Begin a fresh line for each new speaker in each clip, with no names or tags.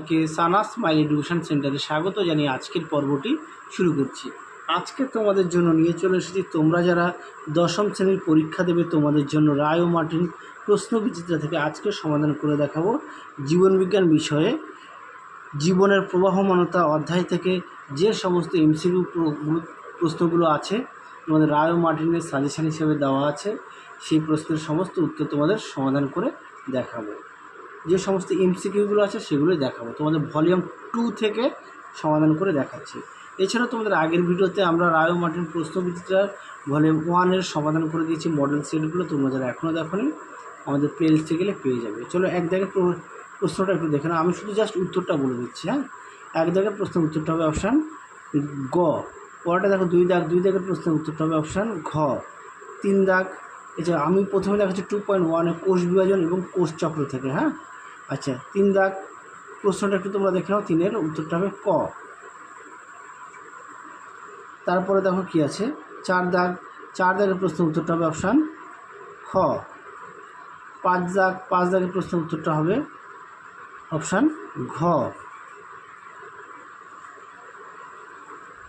কে Sana's smile education সেন্টারে স্বাগত জানিয়ে আজকের পর্বটি শুরু করছি। আজকে তোমাদের জন্য নিয়ে চলে এসেছি, তোমরা যারা দশম শ্রেণীর পরীক্ষা দেবে তোমাদের জন্য রায় ও মার্টিন প্রশ্নবিচিত্রা থেকে আজকে সমাধান করে দেখাবো। জীবনবিজ্ঞান বিষয়ে জীবনের প্রবাহমানতা অধ্যায় থেকে যে সমস্ত এমসিকিউ প্রশ্নগুলো আছে তোমাদের রায় ও মার্টিনের সাজেশন হিসেবে দেওয়া আছে, সেই প্রশ্নের সমস্ত উত্তর তোমাদের সমাধান করে দেখাবো। যে সমস্ত এমসিকিউগুলো আছে সেগুলোই দেখাবো, তোমাদের ভলিউম 2 থেকে সমাধান করে দেখাচ্ছি। এছাড়া তোমাদের আগের ভিডিওতে আমরা রায় ও মার্টিন প্রশ্নবিচিত্রার ভলিউম 1-এর সমাধান করে দিয়েছি। মডেল সেটগুলো তোমরা যারা এখনও দেখোনি আমাদের প্লেলিস্টে গেলে পেয়ে যাবে। চলো এক জায়গায় প্রশ্নটা একটু দেখে নাও, আমি শুধু জাস্ট উত্তরটা বলে দিচ্ছি। হ্যাঁ, এক দাগের প্রশ্নের উত্তরটা হবে অপশান গ। পরেরটা দেখো 2 দাগ, 2 দাগের প্রশ্নের উত্তরটা হবে অপশান ঘ। 3 দাগ, এছাড়া আমি প্রথমে দেখাচ্ছি 2.1-এ কোষ বিভাজন এবং কোষ চক্র থেকে। হ্যাঁ, আচ্ছা 3 দাগ প্রশ্নটা একটু তোমরা দেখে নাও, 3-এর উত্তরটা হবে ক। তারপরে দেখো কি আছে 4 দাগ, 4 দাগের প্রশ্নের উত্তরটা হবে অপশান খ। 5 দাগ, 5 দাগের প্রশ্নের উত্তরটা হবে অপশান ঘ।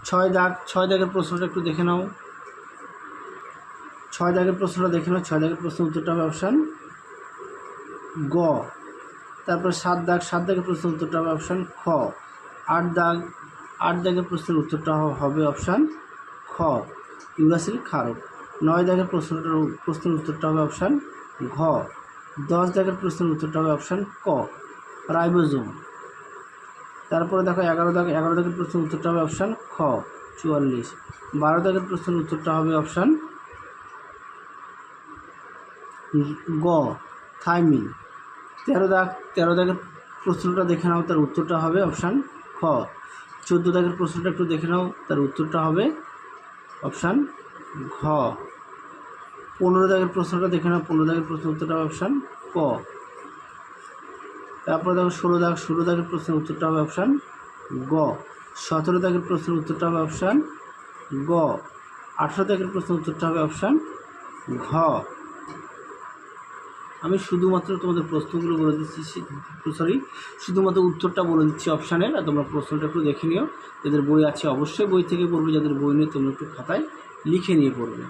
6 দাগ, 6 দাগের প্রশ্নটা একটু দেখে নাও, 6 দাগের প্রশ্নটা দেখে নাও, 6 দাগের প্রশ্নের উত্তরটা হবে অপশান গ। তারপর 7 দাগ, 7 দাগের প্রশ্নের উত্তরটা হবে অপশান খ। 8 দাগ, 8 দাগের প্রশ্নের উত্তরটা হবে অপশান খ, ইউরাসিল ক্ষারক। 9 দাগের প্রশ্নের উত্তরটা হবে অপশান ঘ। 10 দাগের প্রশ্নের উত্তরটা হবে অপশান ক, রাইবোজোম। তারপরে দেখো 11 দাগ, 11 দাগের প্রশ্নের উত্তরটা হবে অপশান খ, 44। 12 দাগের প্রশ্নের উত্তরটা হবে অপশান গ, থাইমিন। 13 দাগ, 13 দাগের প্রশ্নটা দেখে নাও, তার উত্তরটা হবে অপশান খ। 14 দাগের প্রশ্নটা একটু দেখে নাও, তার উত্তরটা হবে অপশান ঘ। 15 দাগের প্রশ্নটা দেখে নাও, 15 দাগের প্রশ্নের উত্তরটা হবে অপশান ক। তারপরে দেখো 16 দাগ, 16 দাগের প্রশ্নের উত্তরটা হবে অপশান গ। 17 দাগের প্রশ্নের উত্তরটা হবে অপশান গ। 18 দাগের প্রশ্নের উত্তরটা হবে অপশান ঘ। আমি শুধুমাত্র তোমাদের প্রশ্নগুলো বলে দিচ্ছি, শুধুমাত্র উত্তরটা বলে দিচ্ছি অপশানের, আর তোমরা প্রশ্নটা একটু দেখে নিও। যাদের বই আছে অবশ্যই বই থেকে পড়বে, যাদের বই নেই তোমরা একটু খাতায় লিখে নিয়ে পড়বে।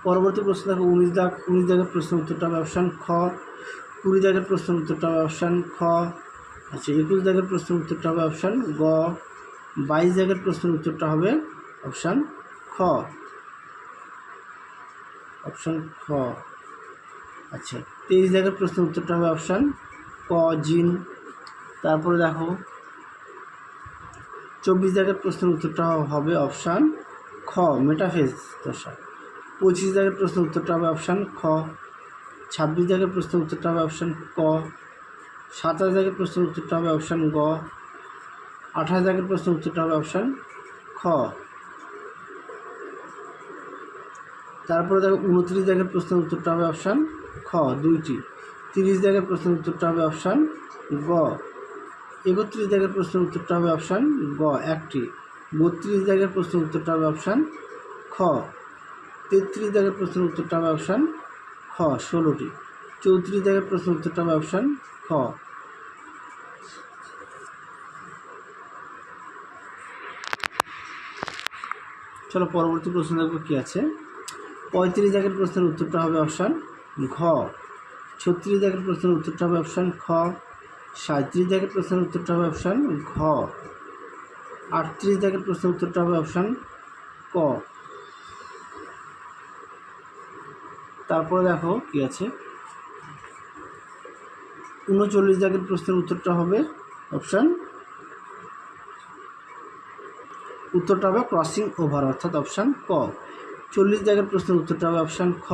পরবর্তী প্রশ্ন দেখো 19 দাগ, 19 দাগের প্রশ্নের উত্তরটা হবে অপশান খ। 20 দাগের প্রশ্নের উত্তরটা হবে অপশান খ। আচ্ছা 21 দাগের প্রশ্নের উত্তরটা হবে অপশান গ। 22 দাগের প্রশ্নের উত্তরটা হবে অপশান খ, অপশান খ। আচ্ছা 23 দাগের প্রশ্নের উত্তরটা হবে অপশান ক, জিন। তারপরে দেখো 24 দাগের প্রশ্নের উত্তরটা হবে অপশান খ, মেটাফেজ দশা। 25 দাগের প্রশ্নের উত্তরটা হবে অপশান খ। 26 দাগের প্রশ্নের উত্তরটা হবে অপশান ক। 27 দাগের প্রশ্নের উত্তরটা হবে অপশান গ। 28 দাগের প্রশ্নের উত্তরটা হবে অপশান খ। তারপরে দেখো 29 দাগের প্রশ্নের উত্তরটা হবে অপশান খ, 2টি। 30 দাগের প্রশ্নের উত্তরটা হবে অপশান গ। 31 দাগের প্রশ্নের উত্তরটা হবে অপশান গ, 1টি। 32 দাগের প্রশ্নের উত্তরটা হবে অপশান খ। 33 দাগের প্রশ্নের উত্তরটা হবে অপশান খ, 16টি। 34 দাগের প্রশ্নের উত্তরটা হবে অপশান খ। চলো পরবর্তী প্রশ্ন দেখবো কি আছে। 35 দাগের প্রশ্নের উত্তরটা হবে অপশান ঘ। 36 দাগের প্রশ্নের উত্তরটা হবে অপশান খ। 37 দাগের প্রশ্নের উত্তরটা হবে অপশান ঘ। 38 দাগের প্রশ্নের উত্তরটা হবে অপশান ক। তারপরে দেখো কি আছে 39 দাগের প্রশ্নের উত্তরটা হবে অপশান, উত্তরটা হবে ক্রসিং ওভার, অর্থাৎ অপশান ক। 40 দাগের প্রশ্নের উত্তরটা হবে অপশান খ।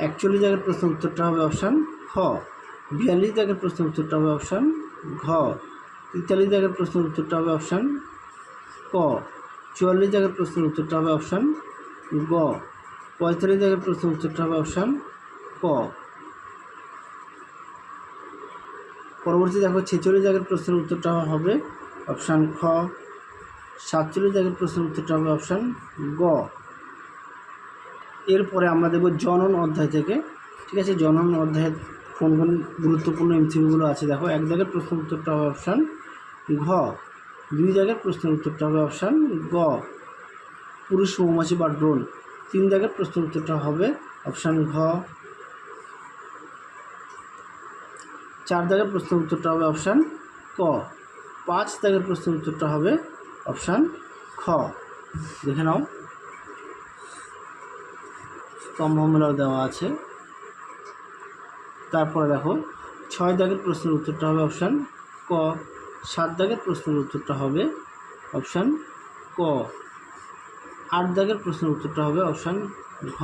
41 দাগের প্রশ্নের উত্তরটা হবে অপশান খ। 42 দাগের প্রশ্নের উত্তরটা হবে অপশান ঘ। 43 দাগের প্রশ্নের উত্তরটা হবে অপশান ক। 44 দাগের প্রশ্নের উত্তরটা হবে অপশান গ। 45 দাগের প্রশ্নের উত্তরটা হবে অপশান ক। পরবর্তী দেখো 46 দাগের প্রশ্নের উত্তরটা হবে অপশান খ। 47 দাগের প্রশ্নের উত্তরটা হবে অপশান গ। এরপরে আমরা দেখব জনন অধ্যায় থেকে। ঠিক আছে, জনন অধ্যায়ের কোন কোন গুরুত্বপূর্ণ এমসিকিউগুলো আছে দেখো। 1 দাগের প্রশ্নের উত্তরটা হবে অপশান ঘ। 2 দাগের প্রশ্নের উত্তরটা হবে অপশান গ, পুরুষ মৌমাছি বা ড্রোন। 3 দাগের প্রশ্নের উত্তরটা হবে অপশান ঘ। 4 দাগের প্রশ্নের উত্তরটা হবে অপশান ক। 5 দাগের প্রশ্নের উত্তরটা হবে অপশান খ। দেখে নাও, স্তম্ভমেলাও দেওয়া আছে। তারপরে দেখো 6 দাগের প্রশ্নের উত্তরটা হবে অপশান ক। 7 দাগের প্রশ্নের উত্তরটা হবে অপশান ক। 8 দাগের প্রশ্নের উত্তরটা হবে অপশান ঘ।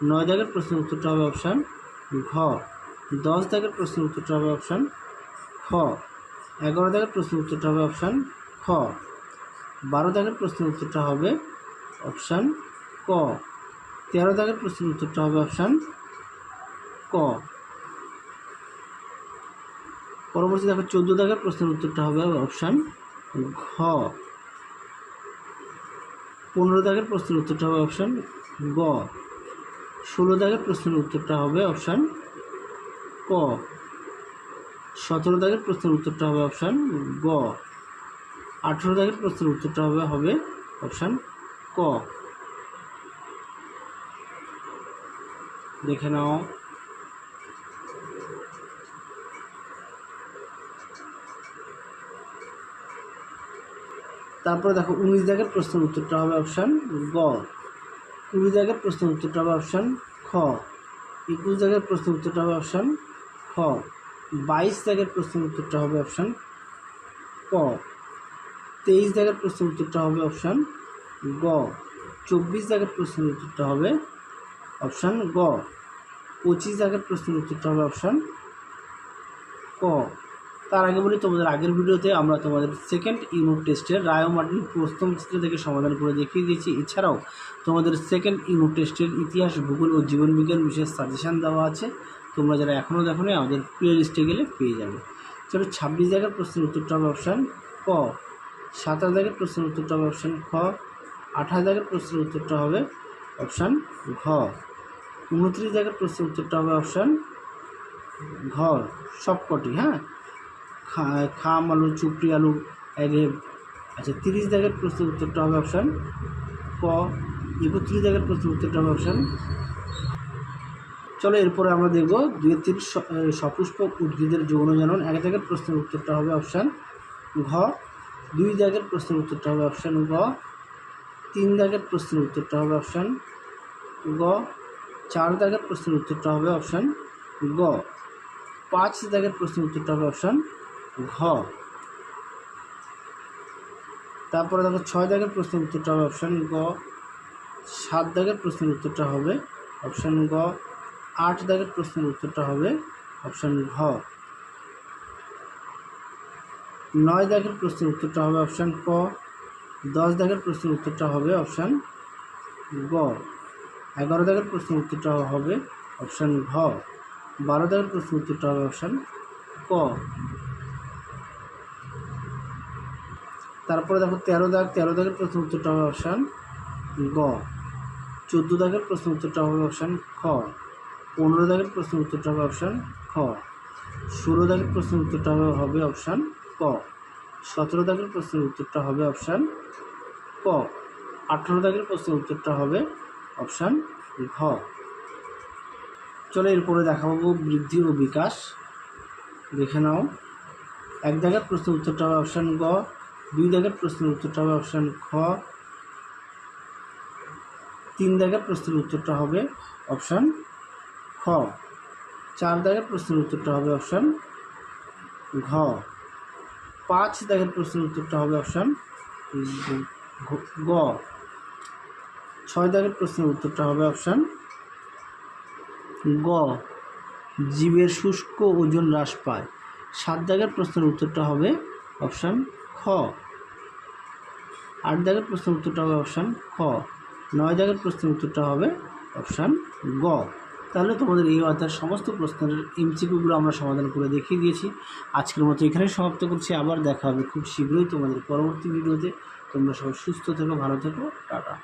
9 দাগের প্রশ্নের উত্তরটা হবে অপশান ঘ। 10 দাগের প্রশ্নের উত্তরটা হবে অপশান খ। 11 দাগের প্রশ্নের উত্তরটা হবে অপশান খ। 12 দাগের প্রশ্নের উত্তরটা হবে অপশান ক। 13 দাগের প্রশ্নের উত্তরটা হবে অপশান ক। পরবর্তী দেখো 14 দাগের প্রশ্নের উত্তরটা হবে অপশান ঘ। 15 দাগের প্রশ্নের উত্তরটা হবে অপশান গ। 16 দাগের প্রশ্নের উত্তরটা হবে অপশান ক। 17 দাগের প্রশ্নের উত্তরটা হবে অপশান গ। 18 দাগের প্রশ্নের উত্তরটা হবে অপশান ক। দেখে নাও। তারপরে দেখো 19 দাগের প্রশ্নের উত্তরটা হবে অপশান গ। 20 দাগের প্রশ্নের উত্তরটা হবে অপশান খ। 21 দাগের প্রশ্নের উত্তরটা হবে অপশান খ। 22 দাগের প্রশ্নের উত্তরটা হবে অপশান ক। 23 দাগের প্রশ্নের উত্তরটা হবে অপশান গ। 24 দাগের প্রশ্নের উত্তরটা হবে অপশান গ। 25 দাগের প্রশ্নের উত্তরটা হবে অপশান ক। তার আগে বলি, তোমাদের আগের ভিডিওতে আমরা তোমাদের সেকেন্ড ইউনিট টেস্টের রায় ও মার্টিন প্রথম চিত্র থেকে সমাধান করে দেখিয়ে দিয়েছি। এছাড়াও তোমাদের সেকেন্ড ইউনিট টেস্টের ইতিহাস, ভূগোল ও জীবনবিজ্ঞান বিশেষ সাজেশান দেওয়া আছে। তোমরা যারা এখনও দেখো নি আমাদের প্লে লিস্টে গেলে পেয়ে যাবে। চলো 26 দাগের প্রশ্নের উত্তরটা হবে অপশান ক। 27 দাগের প্রশ্নের উত্তরটা হবে অপশান খ। 28 দাগের প্রশ্নের উত্তরটা হবে অপশান ঘ। 29 দাগের প্রশ্নের উত্তরটা হবে অপশান ঘ সবকটি। হ্যাঁ, খাম আলু, চুপড়ি আলু, এগে। আচ্ছা, 30 দাগের প্রশ্নের উত্তরটা হবে অপশান ক। 31 দাগের প্রশ্নের উত্তরটা হবে অপশান। চলো এরপরে আমরা দেখব 2-3 সপুষ্পক উদ্ভিদের যৌন জানন। 1 দাগের প্রশ্নের উত্তরটা হবে অপশান ঘ। 2 দাগের প্রশ্নের উত্তরটা হবে অপশান গ। 3 দাগের প্রশ্নের উত্তরটা হবে অপশান গ। 4 দাগের প্রশ্নের উত্তরটা হবে অপশান গ। 5 দাগের প্রশ্নের উত্তরটা হবে অপশান ঘ। তারপরে দেখো 6 দাগের প্রশ্নের উত্তরটা হবে অপশান গ। 7 দাগের প্রশ্নের উত্তরটা হবে অপশান গ। 8 দাগের প্রশ্নের উত্তরটা হবে অপশান ঘ। 9 দাগের প্রশ্নের উত্তরটা হবে অপশান ক। 10 দাগের প্রশ্নের উত্তরটা হবে অপশান গ। 11 দাগের প্রশ্নের উত্তরটা হবে অপশান ঘ। 12 দাগের প্রশ্নের উত্তরটা হবে অপশান ক। তারপরে দেখো 13 দাগের প্রশ্নের উত্তরটা হবে অপশান গ। 14 দাগের প্রশ্নের উত্তরটা হবে অপশান খ। 15 দাগের প্রশ্নের উত্তরটা হবে অপশান খ। 16 দাগের প্রশ্নের উত্তরটা হবে অপশান ক। 17 দাগের প্রশ্নের উত্তরটা হবে অপশান ক। 18 দাগের প্রশ্নের উত্তরটা হবে অপশান ঘ। চলো এরপরে দেখাবো বৃদ্ধি ও বিকাশ। দেখে নাও। 1 দাগের প্রশ্নের উত্তরটা হবে অপশান গ। 2 দাগের প্রশ্নের উত্তরটা হবে অপশান খ। 3 দাগের প্রশ্নের উত্তরটা হবে অপশান খ। 4 দাগের প্রশ্নের উত্তরটা হবে অপশান ঘ। 5 দাগের প্রশ্নের উত্তরটা হবে অপশান গ। 6 দাগের প্রশ্নের উত্তরটা হবে অপশান গ। জীবের শুষ্ক ওজন হ্রাস পায়। 7 দাগের প্রশ্নের উত্তরটা হবে অপশান খ। 8 দাগের প্রশ্নের উত্তরটা হবে অপশান খ। 9 দাগের প্রশ্নের উত্তরটা হবে অপশান গ। তাহলে তোমাদের এই অধ্যায়ের সমস্ত প্রশ্নের এমসিকিউগুলো আমরা সমাধান করে দেখিয়ে দিয়েছি। আজকের মতো এখানেই সমাপ্ত করছি। আবার দেখা হবে খুব শীঘ্রই তোমাদের পরবর্তী ভিডিওতে। তোমরা সবাই সুস্থ থেকো, ভালো থেকো, টাটা।